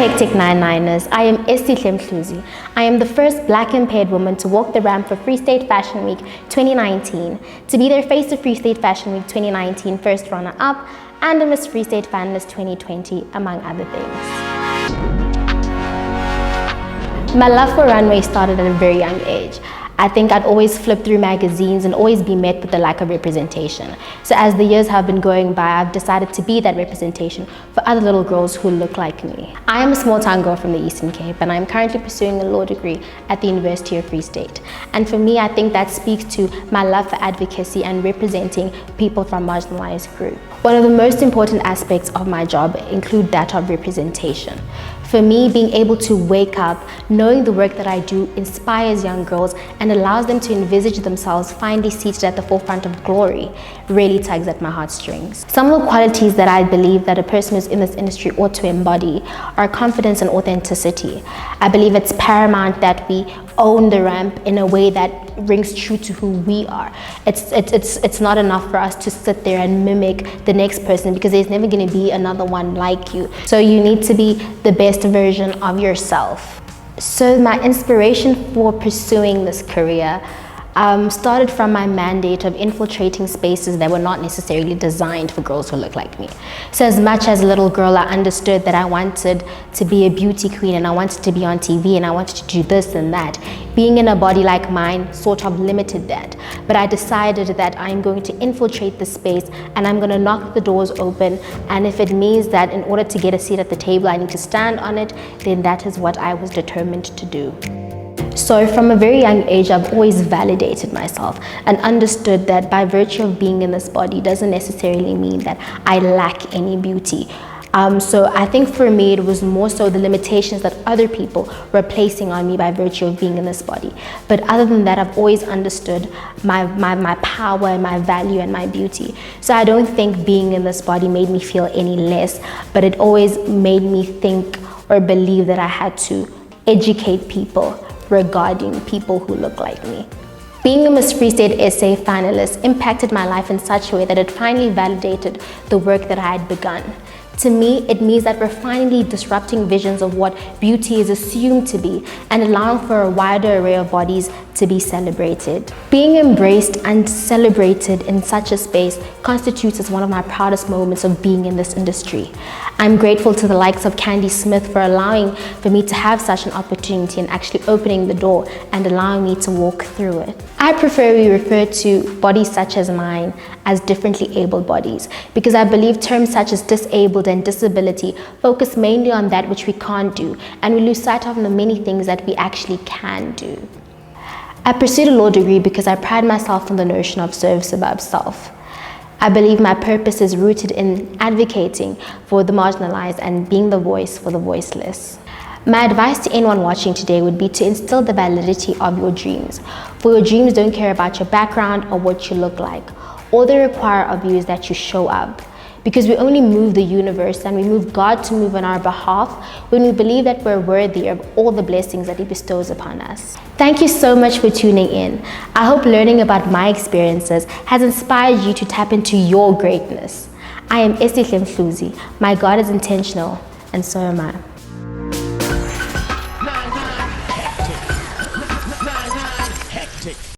hectic 9-9ers, I am Esihle Mhluzi. I am the first black impaired woman to walk the ramp for Free State Fashion Week 2019, to be their face of Free State Fashion Week 2019 first runner-up, and a Miss Free State Finalist 2020, among other things. My love for runway started at a very young age. I think I'd always flip through magazines and always be met with the lack of representation. So as the years have been going by, I've decided to be that representation for other little girls who look like me. I am a small town girl from the Eastern Cape, and I'm currently pursuing a law degree at the University of Free State. And for me, I think that speaks to my love for advocacy and representing people from marginalized groups. One of the most important aspects of my job include that of representation. For me, being able to wake up, knowing the work that I do inspires young girls and allows them to envisage themselves finally seated at the forefront of glory really tugs at my heartstrings. Some of the qualities that I believe that a person who's in this industry ought to embody are confidence and authenticity. I believe it's paramount that we own the ramp in a way that rings true to who we are. It's not enough for us to sit there and mimic the next person, because there's never going to be another one like you. So you need to be the best version of yourself. So my inspiration for pursuing this career started from my mandate of infiltrating spaces that were not necessarily designed for girls who look like me. So as much as a little girl, I understood that I wanted to be a beauty queen, and I wanted to be on TV, and I wanted to do this and that. Being in a body like mine sort of limited that. But I decided that I'm going to infiltrate the space, and I'm going to knock the doors open. And if it means that in order to get a seat at the table, I need to stand on it, then that is what I was determined to do. So from a very young age, I've always validated myself and understood that by virtue of being in this body doesn't necessarily mean that I lack any beauty. So I think for me, it was more so the limitations that other people were placing on me by virtue of being in this body. But other than that, I've always understood my power and my value and my beauty. So I don't think being in this body made me feel any less, but it always made me think or believe that I had to educate people regarding people who look like me. Being a Miss Free State SA finalist impacted my life in such a way that it finally validated the work that I had begun. To me, it means that we're finally disrupting visions of what beauty is assumed to be and allowing for a wider array of bodies to be celebrated. Being embraced and celebrated in such a space constitutes as one of my proudest moments of being in this industry. I'm grateful to the likes of Candy Smith for allowing for me to have such an opportunity and actually opening the door and allowing me to walk through it. I prefer we refer to bodies such as mine as differently abled bodies, because I believe terms such as disabled and disability focus mainly on that which we can't do, and we lose sight of the many things that we actually can do. I pursued a law degree because I pride myself on the notion of service above self. I believe my purpose is rooted in advocating for the marginalized and being the voice for the voiceless. My advice to anyone watching today would be to instill the validity of your dreams. For your dreams don't care about your background or what you look like. All they require of you is that you show up. Because we only move the universe and we move God to move on our behalf when we believe that we're worthy of all the blessings that He bestows upon us. Thank you so much for tuning in. I hope learning about my experiences has inspired you to tap into your greatness. I am Esihle Mhluzi. My God is intentional, and so am I.